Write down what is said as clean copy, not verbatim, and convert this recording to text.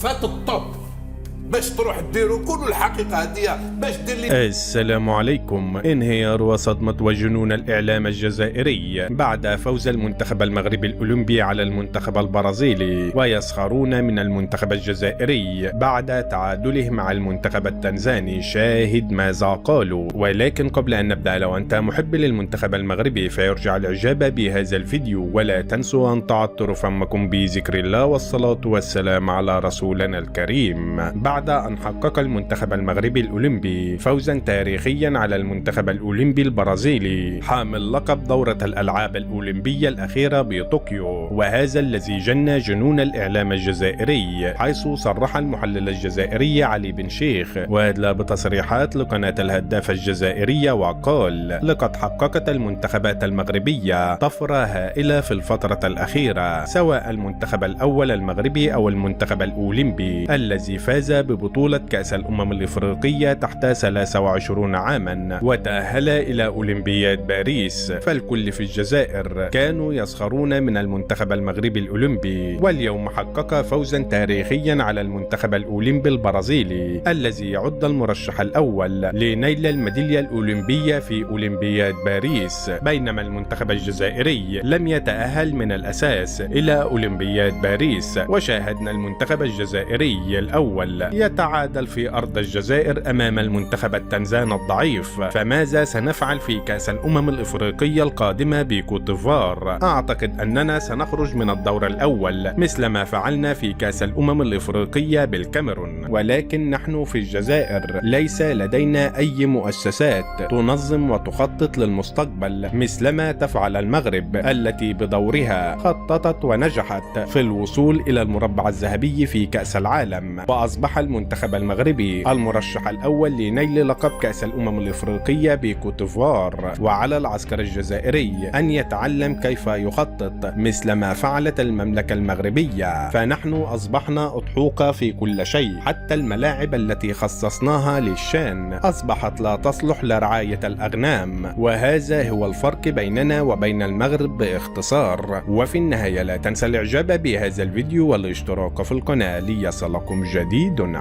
فات الطب باش تروح ديروا كل الحقيقة هدية باش دير لي. السلام عليكم. انهيار وصدمة وجنون الإعلام الجزائري بعد فوز المنتخب المغربي الأولمبي على المنتخب البرازيلي، ويسخرون من المنتخب الجزائري بعد تعادله مع المنتخب التنزاني. شاهد ماذا قالوا. ولكن قبل أن نبدأ، لو أنت محب للمنتخب المغربي فيرجع الإعجاب بهذا الفيديو، ولا تنسوا أن تعطروا فمكم بذكر الله والصلاة والسلام على رسولنا الكريم. بعد أن حقق المنتخب المغربي الأولمبي فوزا تاريخيا على المنتخب الأولمبي البرازيلي حامل لقب دورة الألعاب الأولمبية الأخيرة بطوكيو، وهذا الذي جن جنون الإعلام الجزائري، حيث صرح المحلل الجزائري علي بن شيخ وأدلى بتصريحات لقناة الهداف الجزائرية وقال: لقد حققت المنتخبات المغربية طفرة هائلة في الفترة الأخيرة، سواء المنتخب الأول المغربي أو المنتخب الأولمبي الذي فاز ببطولة كأس الأمم الإفريقية تحت 23 عاما وتأهل إلى أولمبياد باريس. فالكل في الجزائر كانوا يسخرون من المنتخب المغربي الأولمبي، واليوم حقق فوزا تاريخيا على المنتخب الأولمبي البرازيلي الذي يعد المرشح الأول لنيل الميدالية الأولمبية في أولمبياد باريس، بينما المنتخب الجزائري لم يتأهل من الأساس إلى أولمبياد باريس. وشاهدنا المنتخب الجزائري الأول يتعادل في أرض الجزائر أمام المنتخب التنزاني الضعيف، فماذا سنفعل في كأس الأمم الإفريقية القادمة بكوت ديفوار؟ أعتقد أننا سنخرج من الدور الأول مثل ما فعلنا في كأس الأمم الإفريقية بالكاميرون، ولكن نحن في الجزائر ليس لدينا أي مؤسسات تنظم وتخطط للمستقبل مثلما تفعل المغرب التي بدورها خططت ونجحت في الوصول إلى المربع الذهبي في كأس العالم، وأصبح المنتخب المغربي المرشح الأول لنيل لقب كأس الأمم الإفريقية بكوت ديفوار. وعلى العسكر الجزائري أن يتعلم كيف يخطط مثل ما فعلت المملكة المغربية، فنحن أصبحنا أضحوك في كل شيء، حتى الملاعب التي خصصناها للشان أصبحت لا تصلح لرعاية الأغنام، وهذا هو الفرق بيننا وبين المغرب باختصار. وفي النهاية لا تنسى الإعجاب بهذا الفيديو والاشتراك في القناة ليصلكم جديد.